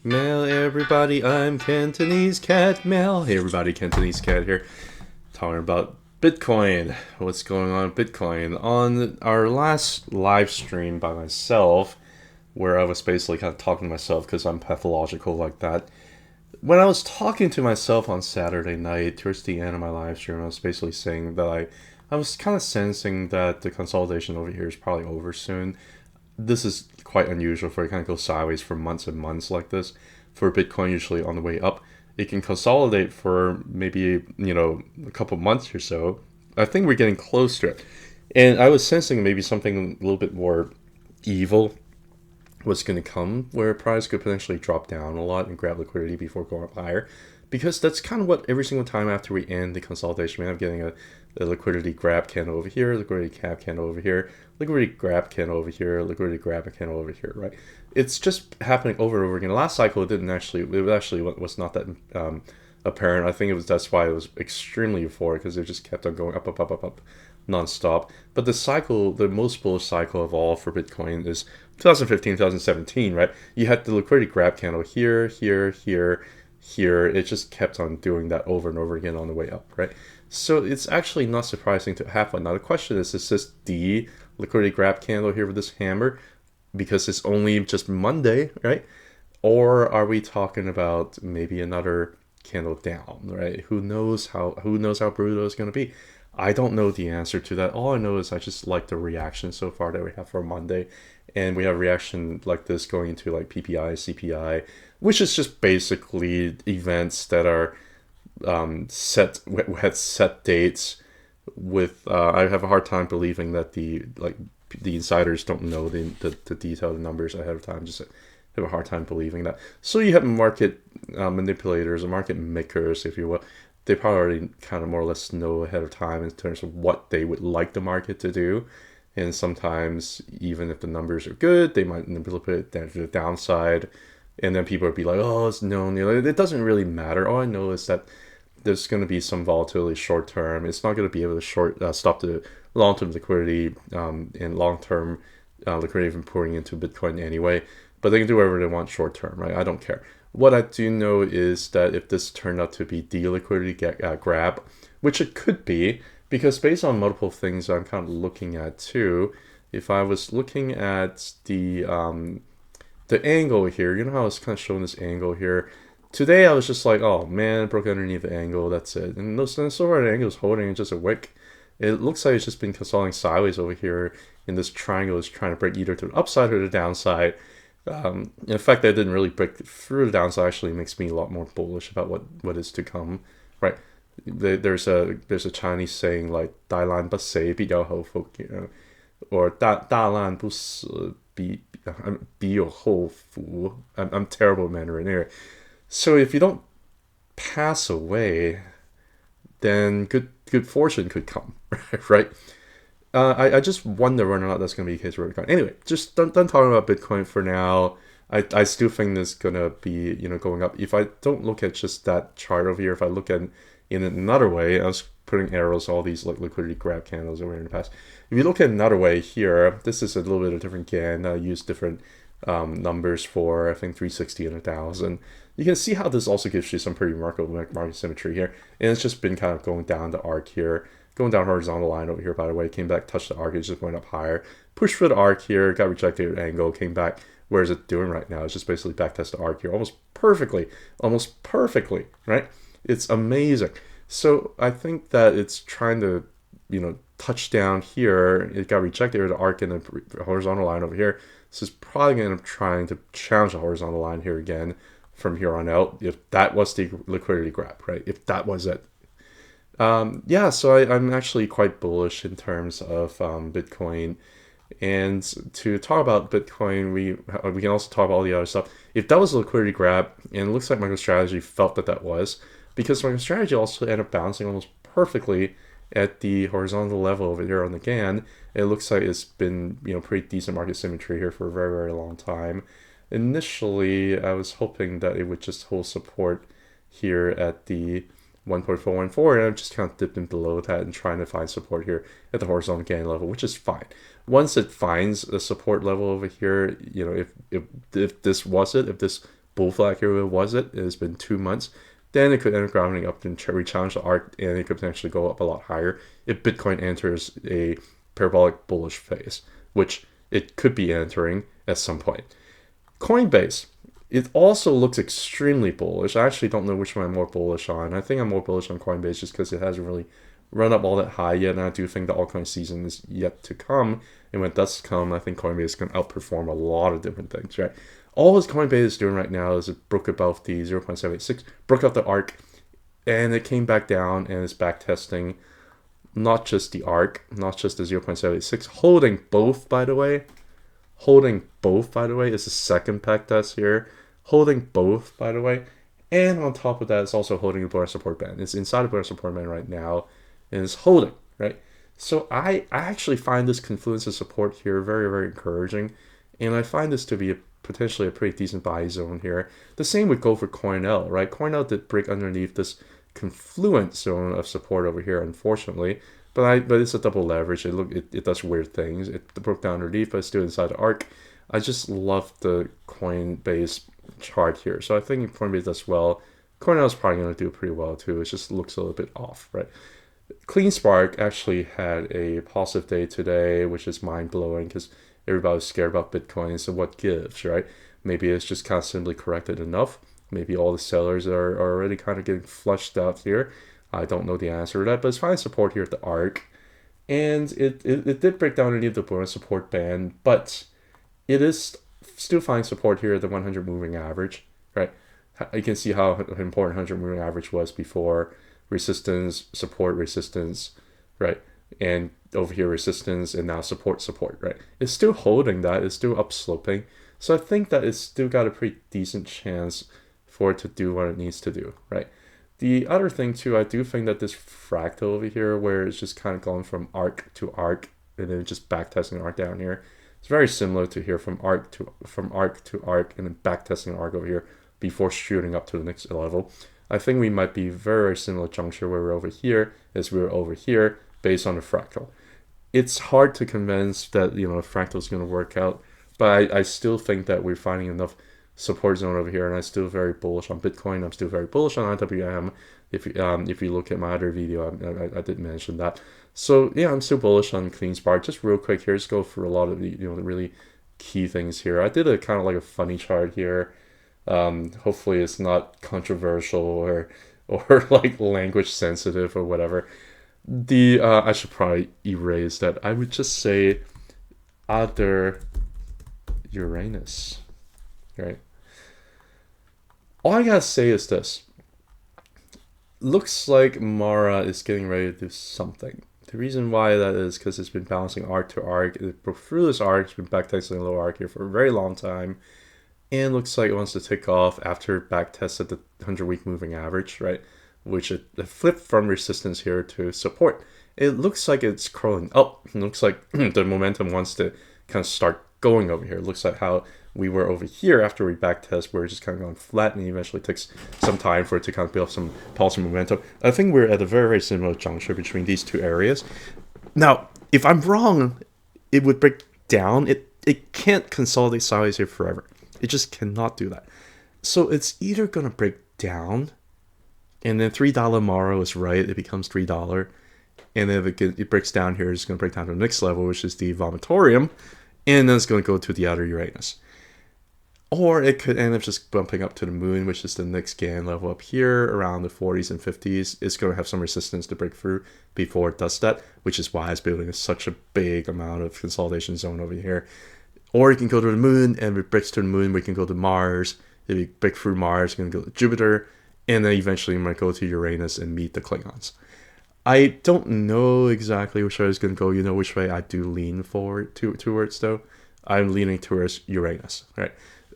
Mail, everybody, I'm Cantonese Cat Mail. Hey everybody, Cantonese Cat here, talking about Bitcoin. What's going on with Bitcoin? On our last live stream by myself, where I was basically kind of talking to myself because I'm pathological like that. When I was talking to myself on Saturday night, towards the end of my live stream, I was basically saying that I was kind of sensing that the consolidation over here is probably over soon. This is quite unusual for it kind of go sideways for months and months like this. For Bitcoin, usually on the way up, it can consolidate for maybe a couple months or so. I think we're getting close to it, and I was sensing maybe something a little bit more evil was going to come, where price could potentially drop down a lot and grab liquidity before going up higher. Because that's kind of what every single time after we end the consolidation, we end up getting a liquidity grab candle over here, liquidity cap candle over here, liquidity grab candle over here, liquidity grab candle over here, right? It's just happening over and over again. Last cycle, it was not that apparent. I think that's why it was extremely euphoric, because it just kept on going up, up, up, up, up, non-stop. But the most bullish cycle of all for Bitcoin is 2015, 2017, right? You had the liquidity grab candle here, here, here, here. It just kept on doing that over and over again on the way up, right? So it's actually not surprising to happen. Now the question is this the liquidity grab candle here with this hammer because it's only just Monday, right? Or are we talking about maybe another candle down, right? Who knows how brutal it's going to be? I don't know the answer to that. All I know is I just like the reaction so far that we have for Monday. And we have a reaction like this going into like PPI, CPI, which is just basically events that are set dates with I have a hard time believing that the insiders don't know the detailed numbers ahead of time. Just have a hard time believing that. So you have market manipulators or market makers, if you will. They probably already kind of more or less know ahead of time in terms of what they would like the market to do. And sometimes, even if the numbers are good, they might manipulate it to the downside. And then people would be like, oh, it's known. It doesn't really matter. All I know is that there's going to be some volatility short term. It's not going to be able to stop the long-term liquidity and long-term liquidity from pouring into Bitcoin anyway. But they can do whatever they want short term, right? I don't care. What I do know is that if this turned out to be the liquidity grab, which it could be, because based on multiple things I'm kind of looking at too, if I was looking at the angle here, how I was kind of showing this angle here. Today I was just like, oh man, it broke underneath the angle, that's it. And so far the angle is holding, it's just a wick. It looks like it's just been consolidating sideways over here, and this triangle is trying to break either to the upside or the downside. In fact, that didn't really break through the downside. Actually makes me a lot more bullish about what is to come, right? There's a Chinese saying like 大难不死必有後福, or 大难不死必有後福. I'm terrible at Mandarin here. So if you don't pass away, then good fortune could come, right? I just wonder whether or not that's going to be the case for Bitcoin. Anyway, just done talking about Bitcoin for now. I still think this is going to be going up. If I don't look at just that chart over here, if I look at in another way, I was putting arrows, all these like liquidity grab candles over here in the past. If you look at another way here, this is a little bit of different can. I use different numbers for, I think, 360 and 1,000. You can see how this also gives you some pretty remarkable market symmetry here. And it's just been kind of going down the arc here. Going down horizontal line over here, by the way, came back, touched the arc, it's just went up higher. Pushed for the arc here, got rejected at angle, came back. Where is it doing right now? It's just basically backtest the arc here almost perfectly, right? It's amazing. So I think that it's trying to, touch down here. It got rejected at the arc in the horizontal line over here. So it's probably going to end up trying to challenge the horizontal line here again from here on out, if that was the liquidity grab, right? If that was it. So I'm actually quite bullish in terms of Bitcoin. And to talk about Bitcoin, we can also talk about all the other stuff. If that was a liquidity grab, and it looks like MicroStrategy felt that was, because MicroStrategy also ended up bouncing almost perfectly at the horizontal level over here on the GAN. It looks like it's been pretty decent market symmetry here for a very, very long time. Initially, I was hoping that it would just hold support here at the 1.414, and I've just kind of dipped in below that and trying to find support here at the horizontal GAN level, which is fine. Once it finds a support level over here, if this was it, if this bull flag area was it. It has been 2 months. Then it could end up grounding up and re-challenge the arc, and it could potentially go up a lot higher if Bitcoin enters a parabolic bullish phase, which it could be entering at some point. Coinbase, it also looks extremely bullish. I actually don't know which one I'm more bullish on. I think I'm more bullish on Coinbase just because it hasn't really run up all that high yet, and I do think the altcoin season is yet to come. And when it does come, I think Coinbase can outperform a lot of different things, right? All this Coinbase is doing right now is it broke above the 0.786, broke out the arc, and it came back down and is back testing not just the arc, not just the 0.786, holding both, by the way. Holding both, by the way, is the second back test here. Holding both, by the way. And on top of that, it's also holding the bear support band. It's inside the bear support band right now, and it's holding, right? So I actually find this confluence of support here very, very encouraging. And I find this to be potentially a pretty decent buy zone here. The same would go for CoinL, right? CoinL did break underneath this confluence zone of support over here, unfortunately. But it's a double leverage. It does weird things. It broke down underneath, but it's still inside the arc. I just love the Coinbase chart here. So I think if Coinbase does well, CoinL is probably going to do pretty well too. It just looks a little bit off, right? CleanSpark actually had a positive day today, which is mind-blowing because everybody's scared about Bitcoin. So what gives, right? Maybe it's just kind of simply corrected enough. Maybe all the sellers are already kind of getting flushed out here. I don't know the answer to that, but it's fine support here at the arc. And it did break down underneath the bonus support band, but it is still fine support here at the 100 moving average, right? You can see how important 100 moving average was before. Resistance, support, resistance, right? And over here resistance, and now support, right? It's still holding that. It's still upsloping. So I think that it's still got a pretty decent chance for it to do what it needs to do, right? The other thing too, I do think that this fractal over here, where it's just kind of going from arc to arc, and then just back testing arc down here, it's very similar to here from arc to arc, and then back testing arc over here before shooting up to the next level. I think we might be very, very similar juncture where we're over here as we're over here based on the fractal. It's hard to convince that the fractal is going to work out, but I still think that we're finding enough support zone over here, and I'm still very bullish on Bitcoin. I'm still very bullish on IWM. If you look at my other video, I did mention that. So yeah, I'm still bullish on CleanSpark. Just real quick here, just go for a lot of the the really key things here. I did a kind of like a funny chart here. Hopefully it's not controversial or like language sensitive or whatever. I should probably erase that. I would just say other Uranus, right? All I gotta say is this. Looks like Mara is getting ready to do something. The reason why that is because it's been bouncing arc to arc. It broke through this arc. It's been backtesting the low arc here for a very long time. And looks like it wants to tick off after back tested the 100-week moving average, right? Which it flipped from resistance here to support. It looks like it's crawling up. It looks like the momentum wants to kind of start going over here. It looks like how we were over here after we back test, where it's just kind of going flat, and it eventually takes some time for it to kind of build some positive momentum. I think we're at a very, very similar juncture between these two areas. Now, if I'm wrong, it would break down. It can't consolidate sideways here forever. It just cannot do that. So it's either going to break down, and then $3 Mara is right. It becomes $3. And then if it breaks down here, it's going to break down to the next level, which is the vomitorium. And then it's going to go to the outer Uranus. Or it could end up just bumping up to the moon, which is the next scan level up here around the 40s and 50s. It's going to have some resistance to break through before it does that, which is why it's building such a big amount of consolidation zone over here. Or you can go to the moon, and if it breaks to the moon, we can go to Mars. If you break through Mars, you can go to Jupiter, and then eventually you might go to Uranus and meet the Klingons. I don't know exactly which way it's going to go. You know which way I do lean forward towards, though. I'm leaning towards Uranus, right?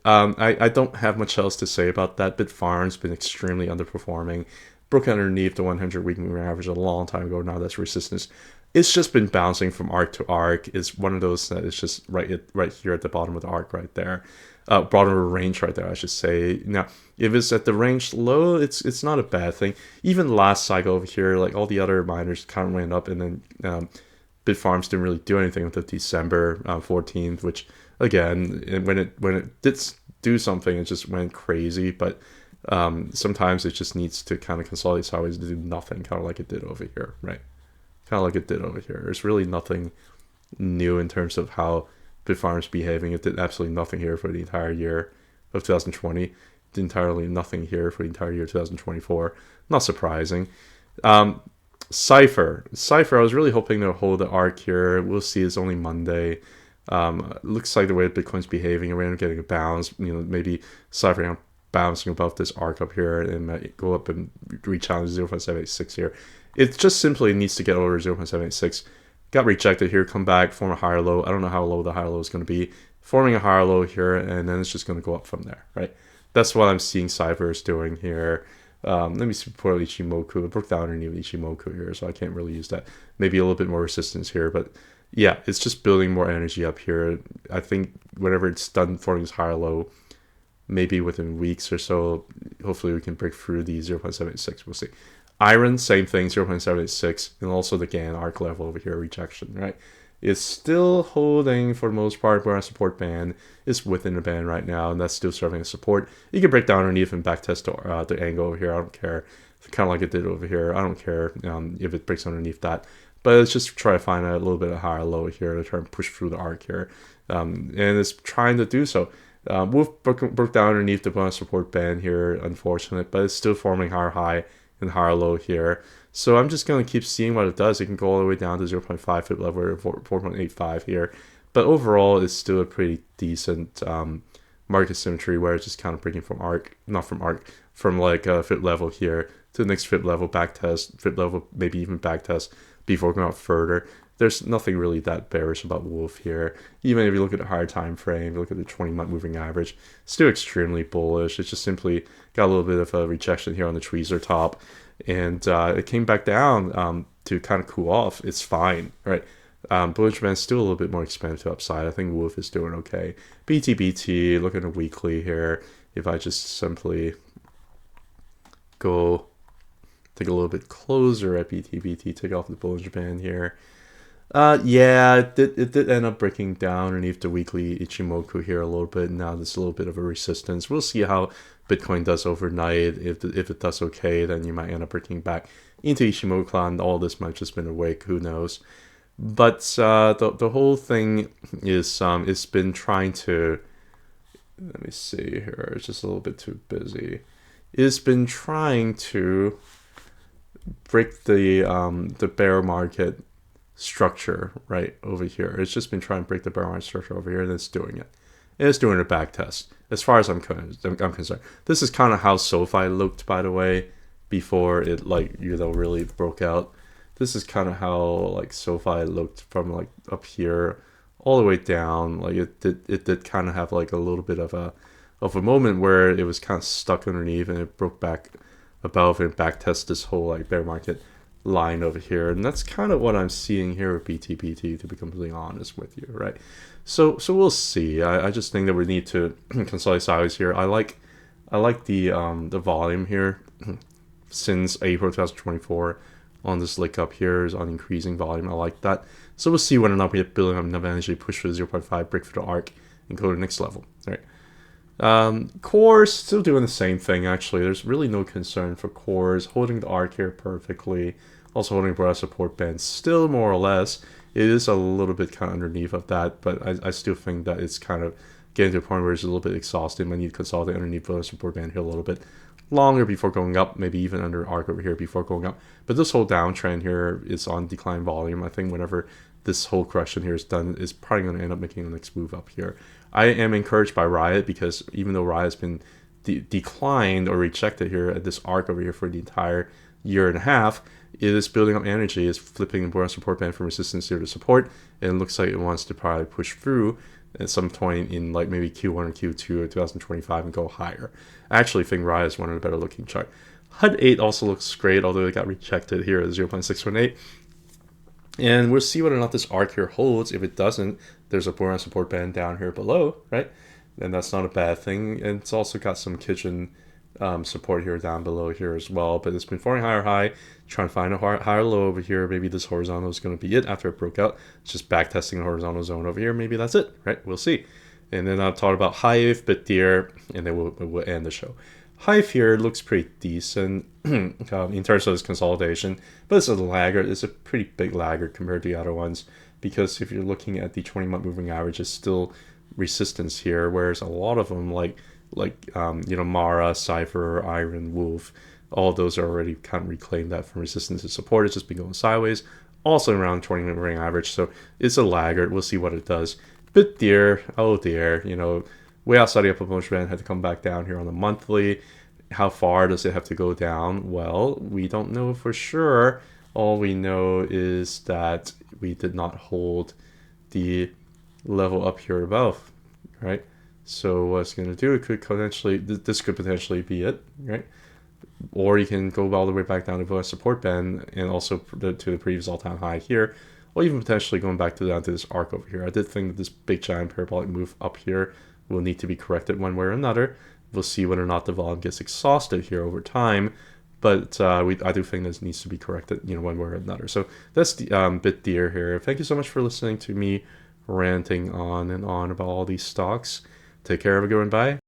I don't have much else to say about that. Bitfarm's been extremely underperforming. Broke underneath the 100-week moving average a long time ago. Now that's resistance. It's just been bouncing from arc to arc. It's one of those that is just right here at the bottom of the arc right there. Bottom of the range right there, I should say. Now, if it's at the range low, it's not a bad thing. Even last cycle over here, like all the other miners kind of ran up, and then Bitfarms didn't really do anything until December 14th, which again, when it did do something. It just went crazy, but sometimes it just needs to kind of consolidate sideways to do nothing, kind of like it did over here, right? Kind of like it did over here. There's really nothing new in terms of how Bitfarm's behaving. It did absolutely nothing here for the entire year of 2020. It did entirely nothing here for the entire year of 2024. Not surprising. CIFR, I was really hoping to hold the arc here. We'll see. It's only Monday. Looks like the way Bitcoin's behaving, we're getting a bounce. Maybe CIFR bouncing above this arc up here and might go up and re-challenge 0.786 here. It just simply needs to get over 0.786. Got rejected here, come back, form a higher low. I don't know how low the higher low is going to be. Forming a higher low here, and then it's just going to go up from there, right? That's what I'm seeing CIFR is doing here. Let me support Ichimoku. It broke down underneath Ichimoku here, so I can't really use that. Maybe a little bit more resistance here, but yeah, it's just building more energy up here. I think whenever it's done forming this higher low, maybe within weeks or so, hopefully we can break through the 0.786. We'll see. IREN, same thing, 0.786, and also the GAN arc level over here, rejection, right? It's still holding for the most part, where our support band is within the band right now, and that's still serving as support. You can break down underneath and backtest the angle over here. I don't care. Kind of like it did over here. I don't care if it breaks underneath that. But let's just try to find a little bit of higher low here to try and push through the arc here. And it's trying to do so. WULF broke down underneath the support band here, unfortunate, but it's still forming higher high and higher low here. So I'm just going to keep seeing what it does. It can go all the way down to 0.5 fit level or 4.85 here. But overall, it's still a pretty decent market symmetry where it's just kind of breaking from arc, not from arc, from like a fit level here to the next fit level, back test, fit level, maybe even back test before going out further. There's nothing really that bearish about WULF here. Even if you look at the higher time frame, you look at the 20-month moving average, still extremely bullish. It's just simply got a little bit of a rejection here on the tweezer top, and it came back down to kind of cool off. It's fine, right? Bullish band still a little bit more expensive to upside. I think WULF is doing okay. BTBT, look at the weekly here. If I just simply go take a little bit closer at BTBT, take off the bullish band here. Yeah, it did end up breaking down underneath the weekly Ichimoku here a little bit. Now there's a little bit of a resistance. We'll see how Bitcoin does overnight. If it does okay, then you might end up breaking back into Ichimoku, and all this might just been a wake. Who knows? But the whole thing is it's been trying to. Let me see here. It's just a little bit too busy. It's been trying to break the bear market structure right over here. It's just been trying to break the bear market structure over here, and it's doing it. It's doing a back test. As far as I'm concerned, this is kind of how SoFi looked, by the way, before it really broke out. This is kind of how like SoFi looked from like up here all the way down. Like it did kind of have like a little bit of a moment where it was kind of stuck underneath, and it broke back above and back test this whole like bear market line over here, and that's kind of what I'm seeing here with BTPT, to be completely honest with you, right? So we'll see. I just think that we need to consolidate sideways here. I like the volume here since April 2024 on this lick up here is on increasing volume. I like that. So we'll see whether or not we have building up enough energy, push for the 0.5, break for the arc, and go to the next level. All right. Cores still doing the same thing. Actually, there's really no concern for cores, holding the arc here perfectly, also holding broad support band still more or less. It is a little bit kind of underneath of that, but I still think that it's kind of getting to a point where it's a little bit exhausting. I need to consolidate underneath the support band here a little bit longer before going up, maybe even under arc over here before going up. But this whole downtrend here is on decline volume. I think whenever this whole correction here is done, is probably going to end up making the next move up here. I am encouraged by RIOT, because even though RIOT has been declined or rejected here at this arc over here for the entire year and a half, it is building up energy. It's flipping the broad support band from resistance here to support, and it looks like it wants to probably push through at some point in like maybe Q1 or Q2 of 2025 and go higher. I actually think RIOT is one of the better looking chart. HUD8 also looks great, although it got rejected here at 0.618. And we'll see whether or not this arc here holds. If it doesn't, there's a broad support band down here below, right? And that's not a bad thing. And it's also got some kitchen support here down below here as well. But it's been forming higher high, trying to find a higher low over here. Maybe this horizontal is going to be it after it broke out. It's just back testing the horizontal zone over here. Maybe that's it, right? We'll see. And then I'll talk about Hive, BitTF, and then we'll end the show. Hive here looks pretty decent in terms of its consolidation, but it's a laggard. It's a pretty big laggard compared to the other ones, because if you're looking at the 20-month moving average, it's still resistance here, whereas a lot of them like Mara, CIFR, IREN, WULF, all of those are already kind of reclaimed that from resistance to support. It's just been going sideways, also around 20-month moving average, so it's a laggard. We'll see what it does. BitTF, oh dear, way outside the upper motion band, had to come back down here on the monthly. How far does it have to go down? Well, we don't know for sure. All we know is that we did not hold the level up here above, right? So what it's going to do, it could potentially, this could potentially be it, right? Or you can go all the way back down to the support band and also to the previous all-time high here, or even potentially going back down to this arc over here. I did think that this big giant parabolic move up here will need to be corrected one way or another. We'll see whether or not the volume gets exhausted here over time, but I do think this needs to be corrected, one way or another. So that's the BitTF here. Thank you so much for listening to me ranting on and on about all these stocks. Take care, have a good one, bye.